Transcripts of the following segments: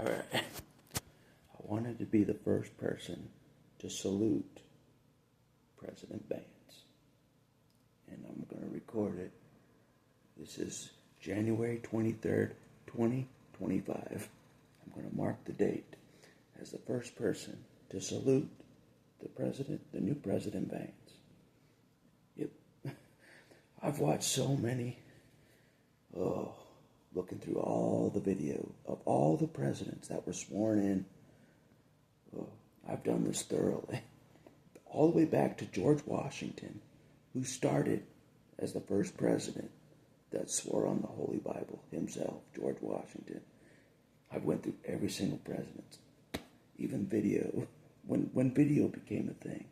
Alright. I wanted to be the first person to salute President Vance. And I'm going to record it. This is January 23rd, 2025. I'm going to mark the date as the first person to salute the new President Vance. Yep. I've watched so many, looking through all the video of all the presidents that were sworn in. I've done this thoroughly. All the way back to George Washington, who started as the first president that swore on the Holy Bible himself, George Washington. I've went through every single president, even video. When video became a thing,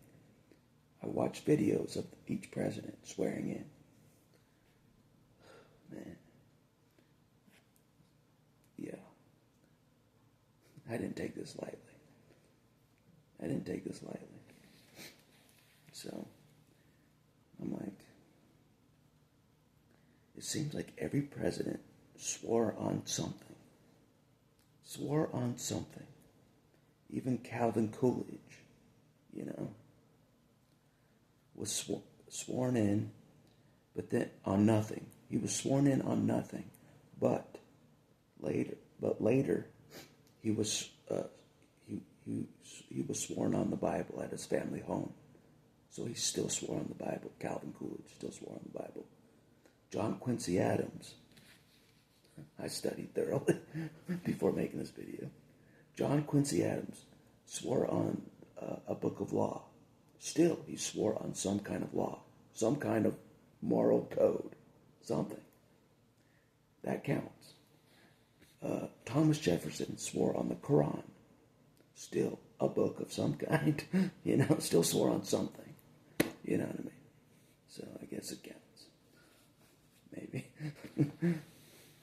I watched videos of each president swearing in. Man. Yeah. I didn't take this lightly. So, I'm like, it seems like every president swore on something. Even Calvin Coolidge, was sworn in, but then on nothing. He was sworn in on nothing, but later, he was sworn on the Bible at his family home. So he still swore on the Bible. Calvin Coolidge still swore on the Bible. John Quincy Adams, I studied thoroughly before making this video. John Quincy Adams swore on a book of law. Still, he swore on some kind of law, some kind of moral code, something. That counts. Thomas Jefferson swore on the Quran. Still, a book of some kind, still swore on something. You know what I mean? So I guess it counts. Maybe.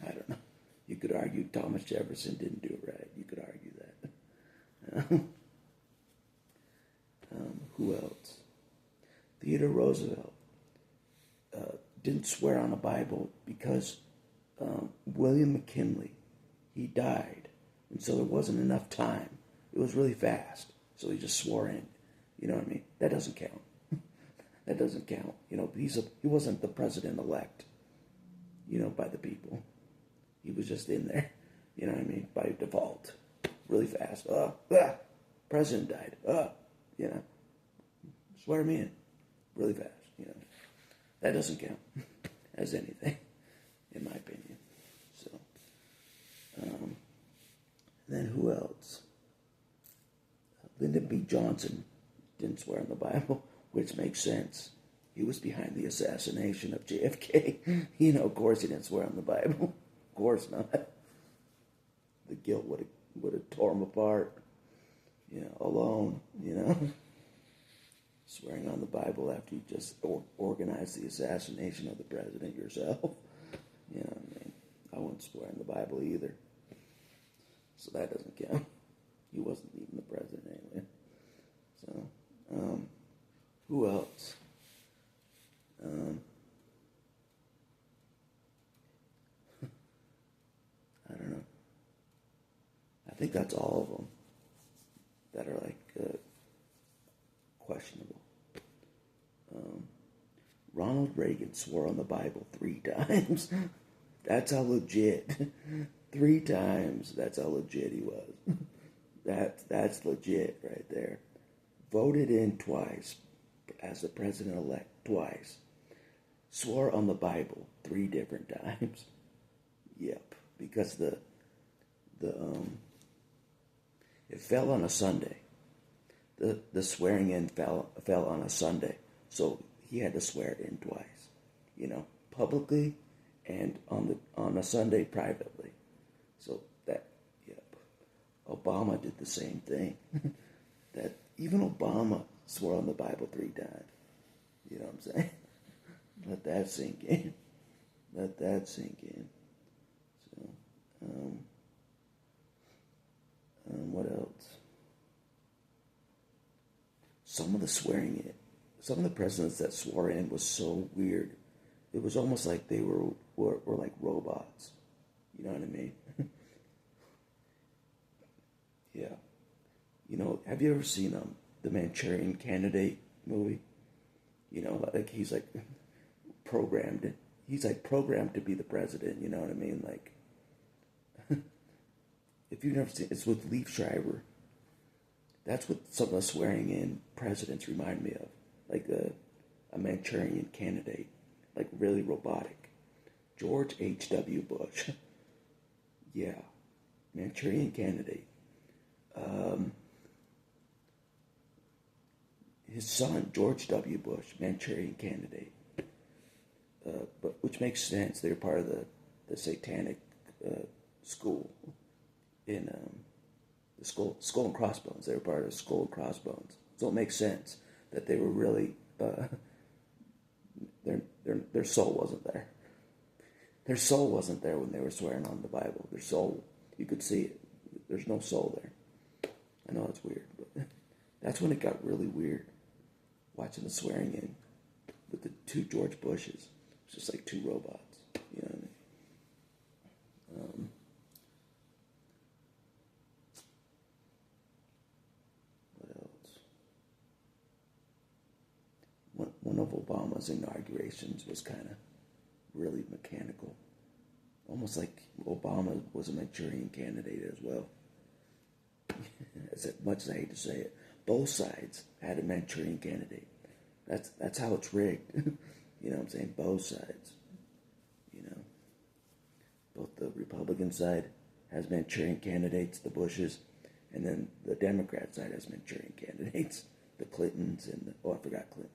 I don't know. You could argue Thomas Jefferson didn't do it right. You could argue that. Who else? Theodore Roosevelt didn't swear on the Bible because William McKinley, he died. And so there wasn't enough time. It was really fast. So he just swore in. You know what I mean? That doesn't count. That doesn't count. He wasn't the president-elect, by the people. He was just in there, you know what I mean, by default. Really fast. President died. Swear me in. Really fast, That doesn't count as anything, in my opinion. So, then who else? Lyndon B. Johnson didn't swear on the Bible, which makes sense. He was behind the assassination of JFK. Of course he didn't swear on the Bible. Of course not. The guilt would have tore him apart. Alone, Swearing on the Bible after you just organized the assassination of the president yourself. You know what I mean? I wouldn't swear on the Bible either. So that doesn't count. He wasn't even the president anyway. So, who else? I don't know. I think that's all of them that are questionable. Ronald Reagan swore on the Bible 3 times. That's how legit. 3 times. That's how legit he was. That's legit right there. Voted in twice as the president-elect twice. Swore on the Bible 3 different times. Yep, because it fell on a Sunday. The swearing in fell on a Sunday, so he had to swear in twice, publicly and on a Sunday privately. So Obama did the same thing. That even Obama swore on the Bible 3 times. You know what I'm saying? Let that sink in. So, what else? Some of the presidents that swore in was so weird. It was almost like they were like robots. You know what I mean? Yeah. Have you ever seen the Manchurian Candidate movie? Like he's like programmed. He's like programmed to be the president. You know what I mean? Like, if you've never seen, it's with Leaf Schreiber. That's what some of the swearing in presidents remind me of, like a Manchurian Candidate, like really robotic. George H.W. Bush. Yeah, Manchurian Candidate. His son, George W. Bush, Manchurian Candidate. But which makes sense. They're part of the satanic school in the skull and crossbones. They were part of the skull and crossbones. So it makes sense that they were really their soul wasn't there. Their soul wasn't there when they were swearing on the Bible. Their soul, you could see it. There's no soul there. I know it's weird, but that's when it got really weird. Watching the swearing in with the two George Bushes. It's just like two robots. You know what I mean? What else? One of Obama's inaugurations was kind of really mechanical. Almost like Obama was a Manchurian Candidate as well. As much as I hate to say it, both sides had a Manchurian Candidate. That's how it's rigged. You know what I'm saying? Both sides. Both the Republican side has Manchurian candidates, the Bushes, and then the Democrat side has Manchurian candidates, the Clintons and I forgot Clinton,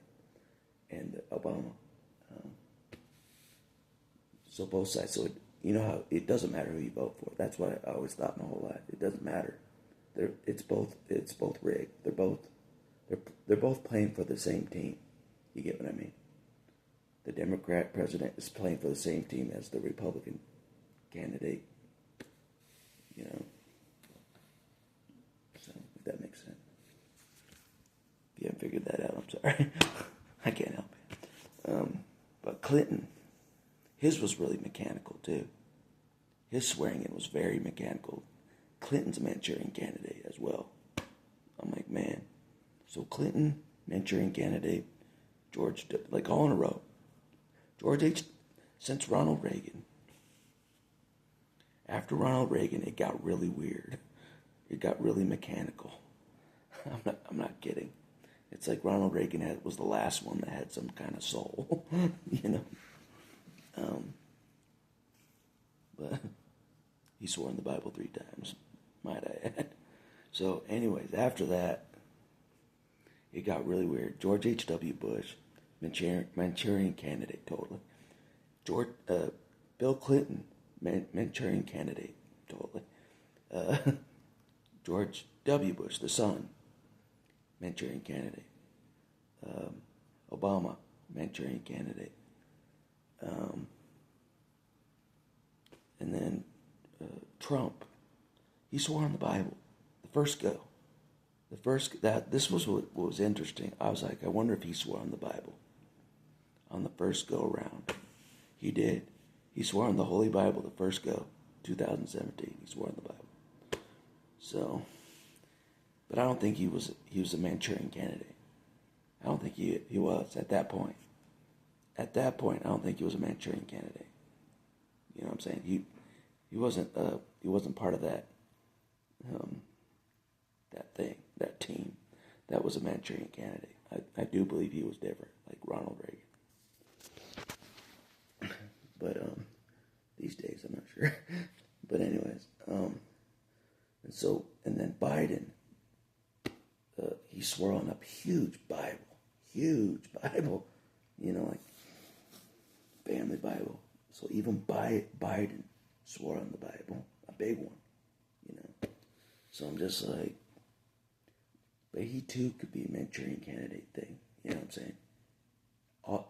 and Obama. So both sides. So how it doesn't matter who you vote for. That's what I always thought my whole life. It doesn't matter. It's both rigged. They're both playing for the same team. You get what I mean? The Democrat president is playing for the same team as the Republican candidate. So if that makes sense. If you haven't figured that out, I'm sorry. I can't help it. But Clinton, his was really mechanical too. His swearing in was very mechanical. Clinton's a Manchurian Candidate as well. I'm like, man. So Clinton, Manchurian Candidate, George, like all in a row. Since Ronald Reagan. After Ronald Reagan, it got really weird. It got really mechanical. I'm not kidding. It's like Ronald Reagan was the last one that had some kind of soul, But he swore in the Bible 3 times, might I add. So, anyways, after that, it got really weird. George H.W. Bush, Manchurian Candidate, totally. Bill Clinton, Manchurian Candidate, totally. George W. Bush, the son, Manchurian Candidate. Obama, Manchurian Candidate. And then Trump, he swore on the Bible. The first go. This was what was interesting. I was like, I wonder if he swore on the Bible. On the first go around. He did. He swore on the Holy Bible the first go, 2017. He swore on the Bible. So, but I don't think he was a Manchurian Candidate. I don't think he was at that point. At that point, I don't think he was a Manchurian Candidate. You know what I'm saying? He wasn't part of that that team. That was a Manchurian Candidate. I do believe he was different, like Ronald Reagan. But these days I'm not sure. But anyways, and then Biden, he swore on a huge Bible, like family Bible. So even Biden swore on the Bible, a big one, So I'm just like, but he too could be a Manchurian Candidate thing, you know what I'm saying?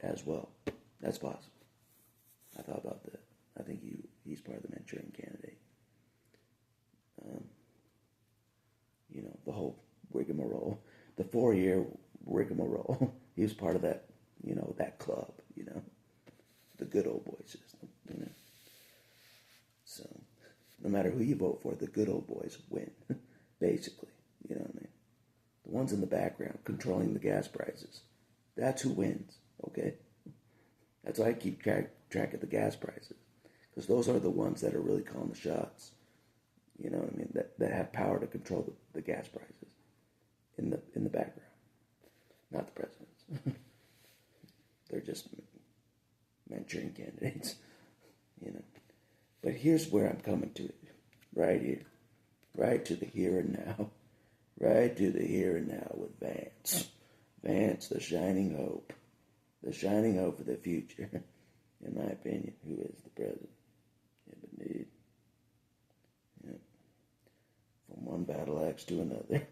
As well, that's possible. I thought about that. I think he's part of the Manchurian Candidate. The whole rigmarole, the 4-year rigmarole. He was part of that, that club, the good old boy system, So, no matter who you vote for, the good old boys win. basically. You know what I mean? The ones in the background controlling the gas prices. That's who wins, okay? That's why I keep track of the gas prices. Because those are the ones that are really calling the shots. You know what I mean? That have power to control the gas prices in the background. Not the presidents. They're just Manchurian candidates, you know. But here's where I'm coming to it. Right here. Right to the here and now. Right to the here and now with Vance. Vance, the shining hope. The shining hope for the future. In my opinion, who is the president. Yeah, but indeed. Yeah. From one battle axe to another.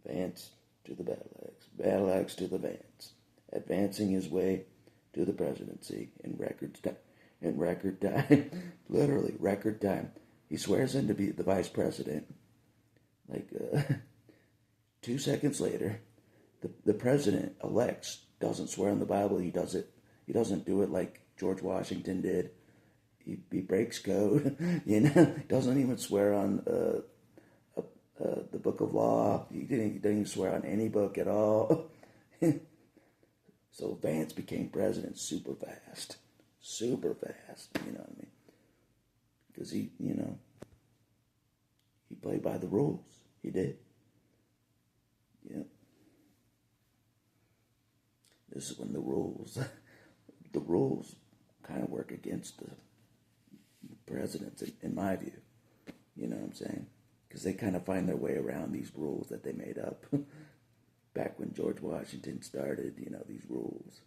Vance to the battle axe. Battle axe to the Vance. Advancing his way to the presidency in record time. Literally, record time. He swears in to be the vice president. 2 seconds later, the president-elect doesn't swear on the Bible. He doesn't do it like George Washington did. He breaks code, you know. Doesn't even swear on the Book of Law. He didn't even swear on any book at all. So Vance became president super fast. Super fast, you know what I mean? Because he played by the rules. He did. Yeah. This is when the rules kind of work against the presidents, in my view. You know what I'm saying? Because they kind of find their way around these rules that they made up. Back when George Washington started, these rules.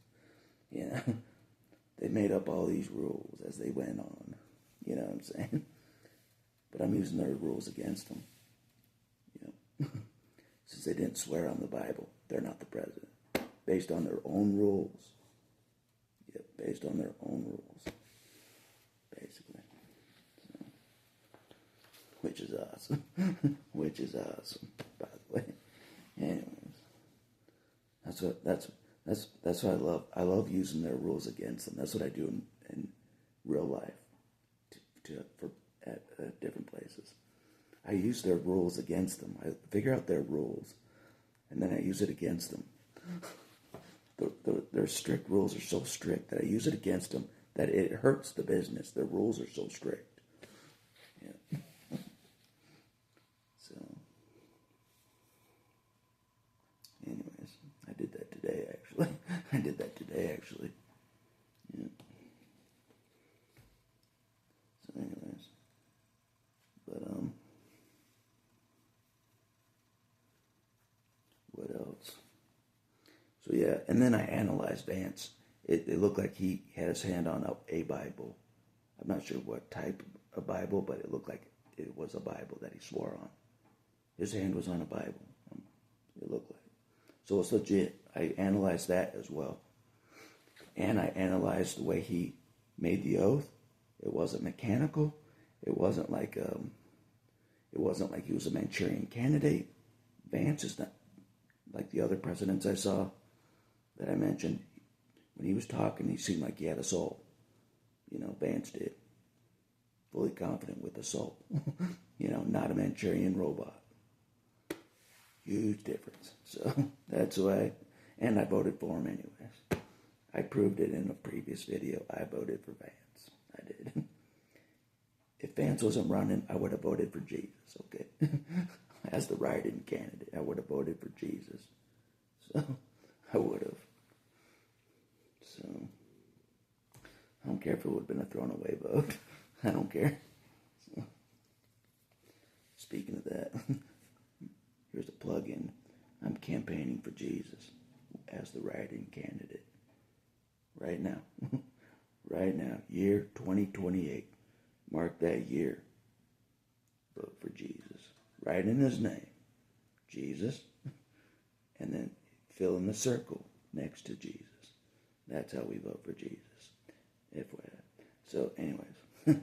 They made up all these rules as they went on. You know what I'm saying? But I'm using their rules against them. Since they didn't swear on the Bible, they're not the president. Based on their own rules. Yep, based on their own rules. Basically. So, which is awesome. Which is awesome, by the way. Anyways. That's what I love. I love using their rules against them. That's what I do in real life at different places. I use their rules against them. I figure out their rules, and then I use it against them. Their strict rules are so strict that I use it against them that it hurts the business. Their rules are so strict. Yeah. So, anyways, I did that today, actually. Yeah. So, anyways. But, what else? So, yeah, and then I analyzed Vance. It looked like he had his hand on a Bible. I'm not sure what type of Bible, but it looked like it was a Bible that he swore on. His hand was on a Bible. It looked like. So it's legit. I analyzed that as well. And I analyzed the way he made the oath. It wasn't mechanical. It wasn't like he was a Manchurian candidate. Vance is not like the other presidents I saw that I mentioned. When he was talking, he seemed like he had a soul. Vance did. Fully confident with a soul. Not a Manchurian robot. Huge difference. So that's why, and I voted for him anyways. I proved it in a previous video. I voted for Vance. I did. If Vance wasn't running, I would have voted for Jesus, okay? As the write-in candidate, I would have voted for Jesus. So, I would have. So, I don't care if it would have been a thrown-away vote. I don't care. So, speaking of that, here's a plug-in. I'm campaigning for Jesus as the write-in candidate. Right now. Right now. Year 2028. Mark that year. Vote for Jesus. Write in his name. Jesus. And then fill in the circle next to Jesus. That's how we vote for Jesus. FYI. So, anyways.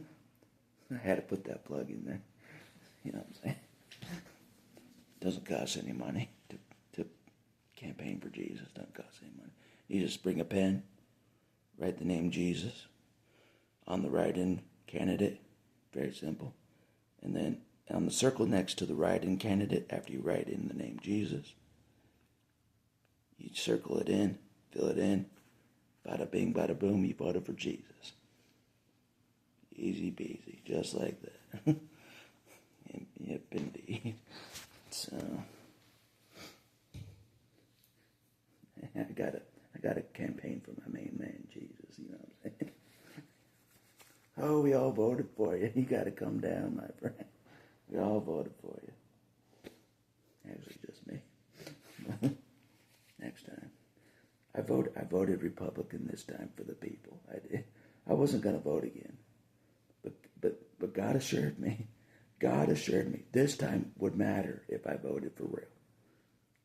I had to put that plug in there. You know what I'm saying? Doesn't cost any money to campaign for Jesus. Doesn't cost any money. You just bring a pen, write the name Jesus on the write-in candidate. Very simple. And then on the circle next to the write-in candidate, after you write in the name Jesus, you circle it in, fill it in, bada bing, bada boom, you voted for Jesus. Easy peasy, just like that. Yep, indeed. So, I got a campaign for my main man, Jesus, you know what I'm saying? Oh, we all voted for you. You got to come down, my friend. We all voted for you. Actually, just me. Next time. I voted Republican this time for the people. I did. I wasn't going to vote again. But God assured me this time would matter if I voted for real.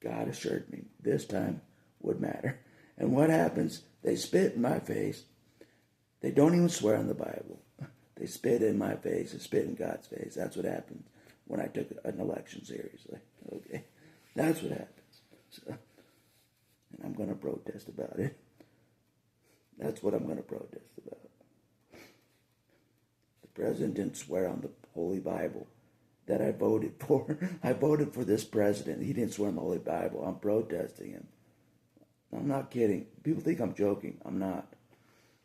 God assured me this time would matter. And what happens? They spit in my face. They don't even swear on the Bible. They spit in my face and spit in God's face. That's what happens when I took an election seriously. Okay, that's what happens. So, and I'm going to protest about it. That's what I'm going to protest about. The president didn't swear on the Holy Bible that I voted for. I voted for this president. He didn't swear on the Holy Bible. I'm protesting him. I'm not kidding. People think I'm joking. I'm not.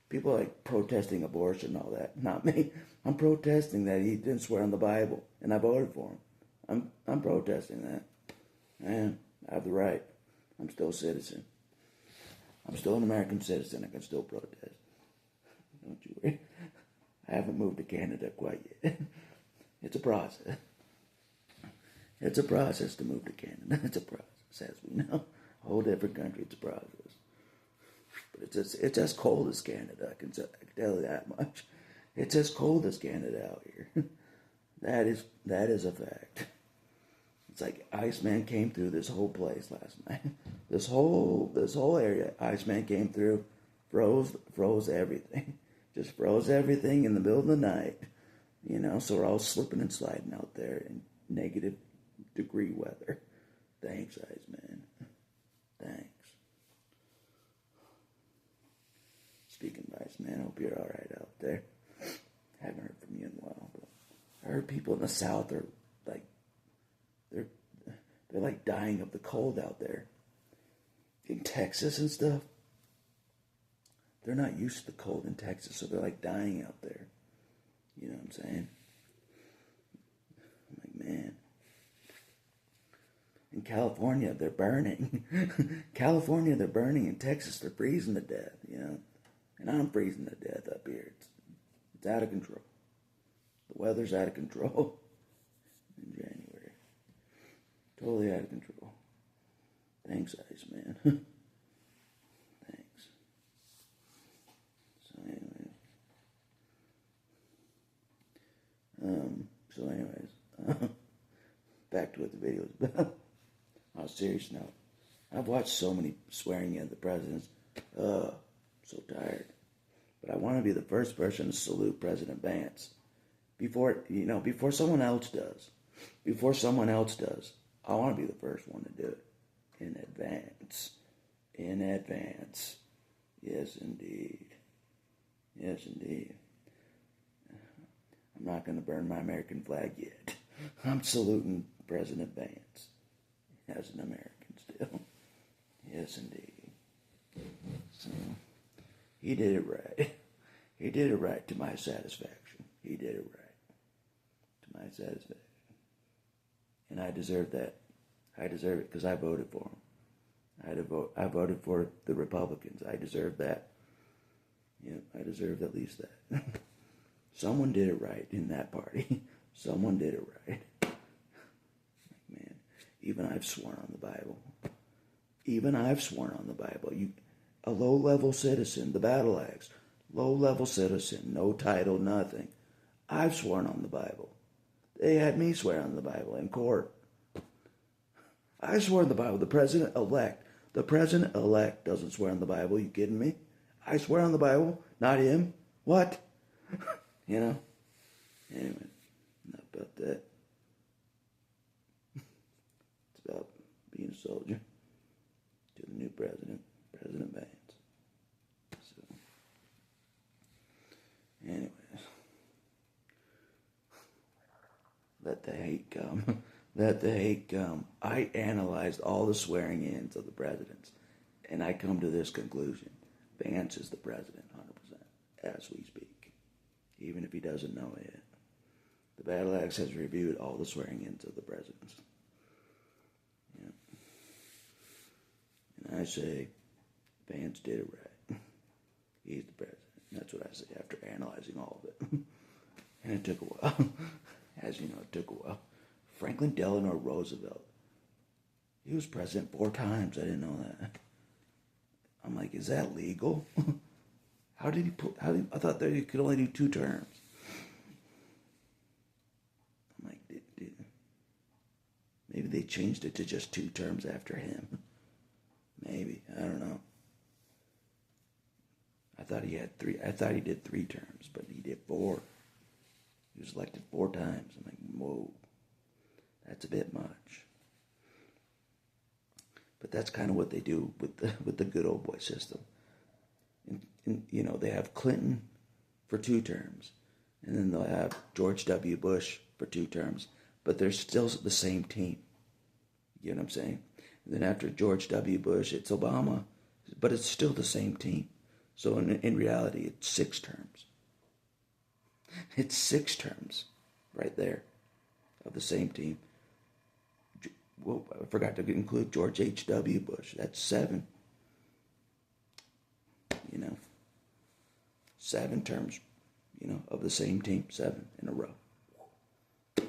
People are like protesting abortion and all that. Not me. I'm protesting that he didn't swear on the Bible, and I voted for him. I'm protesting that. And I have the right. I'm still a citizen. I'm still an American citizen. I can still protest. Don't you worry. I haven't moved to Canada quite yet. It's a process. It's a process to move to Canada. It's a process, as we know. A whole different country. It's a process. But it's as cold as Canada. I can tell you that much. It's as cold as Canada out here. That is a fact. It's like Iceman came through this whole place last night. This whole area, Iceman came through, froze everything. Just froze everything in the middle of the night. You know, so we're all slipping and sliding out there in negative degree weather. Thanks, Iceman. Thanks. Speaking of Iceman, I hope you're alright out there. Haven't heard from you in a while, but I heard people in the South are like, they're like dying of the cold out there. In Texas and stuff. They're not used to the cold in Texas, so they're like dying out there. You know what I'm saying? I'm like, man. In California, they're burning. California, they're burning. In Texas, they're freezing to death, you know? And I'm freezing to death up here. It's out of control. The weather's out of control in January. Totally out of control. Thanks, Iceman. Thanks. So anyways, back to what the video is about. On a serious note, I've watched so many swearing in the presidents. So tired. But I want to be the first person to salute President Vance before someone else does. Before someone else does, I want to be the first one to do it in advance. In advance. Yes, indeed. Yes, indeed. I'm not going to burn my American flag yet. I'm saluting President Vance as an American still. Yes, indeed. So, he did it right. He did it right to my satisfaction. He did it right to my satisfaction. And I deserve that. I deserve it because I voted for him. I voted for the Republicans. I deserve that. Yeah, I deserved at least that. Someone did it right in that party. Someone did it right. Man, even I've sworn on the Bible. Even I've sworn on the Bible. A low-level citizen, the battle axe, low-level citizen, no title, nothing. I've sworn on the Bible. They had me swear on the Bible in court. I swore on the Bible. The president-elect doesn't swear on the Bible. You kidding me? I swear on the Bible, not him. What? You know? Anyway, enough about that. It's about being a soldier to the new president, President Vance. So, anyways, let the hate come. Let the hate come. I analyzed all the swearing ins of the presidents, and I come to this conclusion. Vance is the president, 100%, as we speak, even if he doesn't know it yet. The Battle Axe has reviewed all the swearing ins of the presidents. Yeah. And I say, Vance did it right. He's the president. That's what I say after analyzing all of it. And it took a while. As you know, it took a while. Franklin Delano Roosevelt. He was president 4 times. I didn't know that. I'm like, is that legal? I thought that he could only do 2 terms. I'm like, maybe they changed it to just 2 terms after him. Maybe. I don't know. I thought he had 3. I thought he did 3 terms, but he did 4. He was elected 4 times. I'm like, whoa. That's a bit much. But that's kind of what they do with the good old boy system. And, you know, they have Clinton for 2 terms. And then they'll have George W. Bush for 2 terms. But they're still the same team. You know what I'm saying? And then after George W. Bush, it's Obama. But it's still the same team. So in reality, it's 6 terms. It's 6 terms right there of the same team. Well, I forgot to include George H.W. Bush. That's 7. You know, 7 terms, you know, of the same team. 7 in a row. Yeah.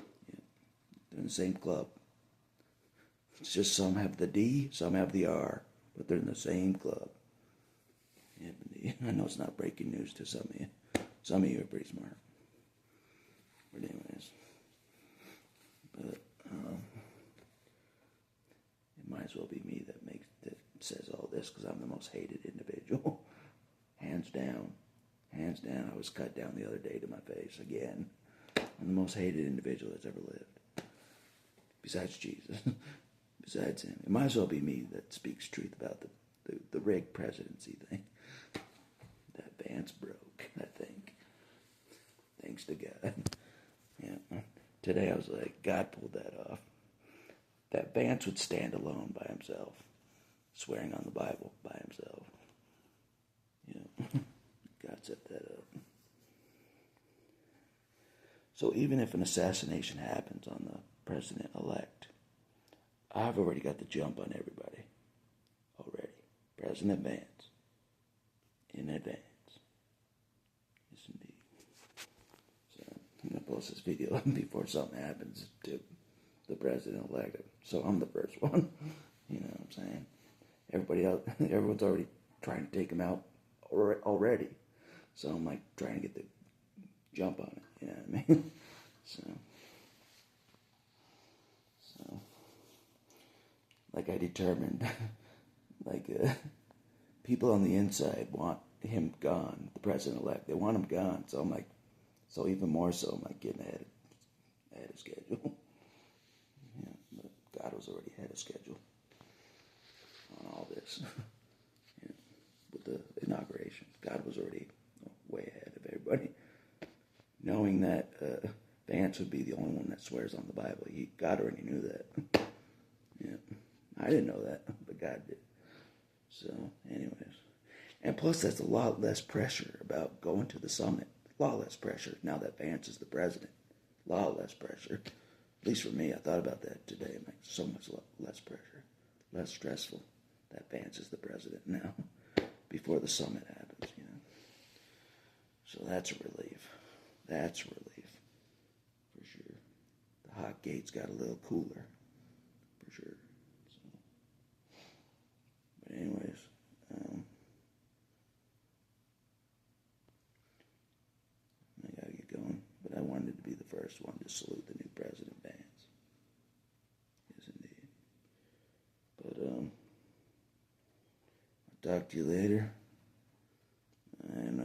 They're in the same club. It's just some have the D, some have the R, but they're in the same club. Yeah, I know it's not breaking news to some of you. Some of you are pretty smart. But anyways, it might as well be me that says all this because I'm the most hated individual. Hands down. Hands down. I was cut down the other day to my face again. I'm the most hated individual that's ever lived. Besides Jesus. Besides him. It might as well be me that speaks truth about the rigged presidency thing. That Vance broke, I think. Thanks to God. Yeah. Today I was like, God pulled that off. That Vance would stand alone by himself, swearing on the Bible by himself. Yeah. God set that up. So even if an assassination happens on the president-elect, I've already got the jump on everybody. Already. President Vance. In advance. Yes, indeed. So I'm going to post this video before something happens to the president-elect. So I'm the first one. You know what I'm saying? Everybody else, everyone's already trying to take him out already. So I'm like trying to get the jump on it. You know what I mean? So like I determined, like people on the inside want him gone, the president-elect. They want him gone. So I'm like, so even more so, I'm like getting ahead of schedule. Yeah, but God was already ahead of schedule on all this. Yeah, with the inauguration, God was already way ahead of everybody. Knowing that Vance would be the only one that swears on the Bible, God already knew that. Yeah, I didn't know that, but God did. So, anyways. And plus, that's a lot less pressure about going to the summit. A lot less pressure now that Vance is the president. A lot less pressure. At least for me, I thought about that today. I'm like, so much less pressure. Less stressful that Vance is the president now. Before the summit happens, you know. So that's a relief. That's a relief. For sure. The hot gates got a little cooler. For sure. So. But anyways, I gotta get going. But I wanted to be the first one to salute the new president, Vance. Yes, indeed. But I'll talk to you later. And